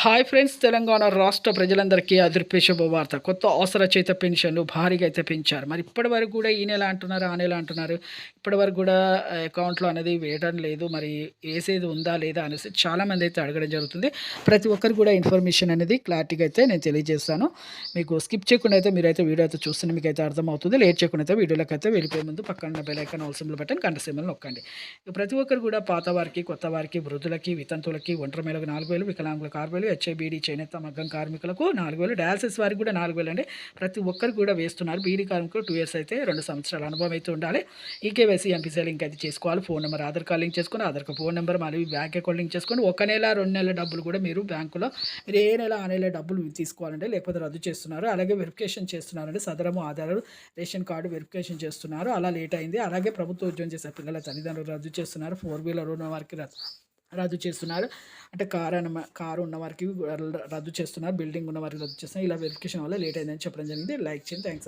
Hi friends, Telangana రాష్ట్ర ప్రజలందరికీ అదిరిపే శుభవార్త. కొత్త ఆసరా చేత పెన్షన్లు భారీగా అయితే పెంచారు. మరి ఇప్పటివరకు కూడా ఈ నెల అంటున్నారు, ఆ నెల అంటున్నారు. ఇప్పటివరకు కూడా అకౌంట్‌లో అనేది వేయడం లేదు. మరి ఏసేది ఉందా లేదా అనేసి చాలామంది అయితే అడగడం జరుగుతుంది. ప్రతి ఒక్కరికి కూడా ఇన్ఫర్మేషన్ అనేది క్లారిటీగా అయితే నేను తెలియజేస్తాను. మీకు స్కిప్ చేయకుండా అయితే మీరైతే వీడియో అయితే చూస్తేనే మీకైతే అర్థమవుతుంది. లేట్ చేయకుండా అయితే వీడియోలోకి అయితే వెళ్ళిపోయే ముందు పక్కన ఉన్న bell icon all symbol button గంట సింబల్ నొక్కండి. ప్రతి ఒక్కరు కూడా పాత వారికి, కొత్త వారికి, వృద్ధులకి, వితంతువులకి, ఒంటరి మహిళలకు 4,000, వికలాంగులకు 6,000, హెచ్ఐబీడీ చేనేత మగ్గం కార్మికులకు 4,000, డయాలసిస్ వారికి కూడా 4,000 అండి. ప్రతి ఒక్కరికి కూడా వేస్తున్నారు. బీడీ కార్మికులు 2 ఇయర్స్ అయితే 2 సంవత్సరాల అనుభవం అయితే ఉండాలి. ఈకేవైసీ ఎంపీసీ లింక్ అయితే చేసుకోవాలి. Phone number Aadhaar card link చేసుకొని, ఆధార్కి ఫోన్ నెంబర్ మరియు బ్యాంక్ అకౌంట్ లింక్ చేసుకొని 1 నెల 2 నెలల డబ్బులు కూడా మీరు బ్యాంకులో మీరు ఏ నెల ఆ నెల డబ్బులు తీసుకోవాలంటే, లేకపోతే రద్దు చేస్తున్నారు. అలాగే వెరిఫికేషన్ చేస్తున్నారండి. సదరము ఆధార్, రేషన్ కార్డు వెరిఫికేషన్ చేస్తున్నారు. అలా లేట్ అయింది. అలాగే ప్రభుత్వ ఉద్యోగం చేసే పిల్లల తల్లిదండ్రులు రద్దు చేస్తున్నారు. 4 వీలర్ ఉన్న వారికి రద్దు చేస్తున్నారు. అంటే కారు ఉన్న వారికి రద్దు చేస్తున్నారు. బిల్డింగ్ ఉన్న వారికి రద్దు చేస్తున్నారు. ఇలా వెరిఫికేషన్ వల్ల లేట్ అయిందని చెప్పడం జరిగింది. లైక్ చేయండి. Thanks for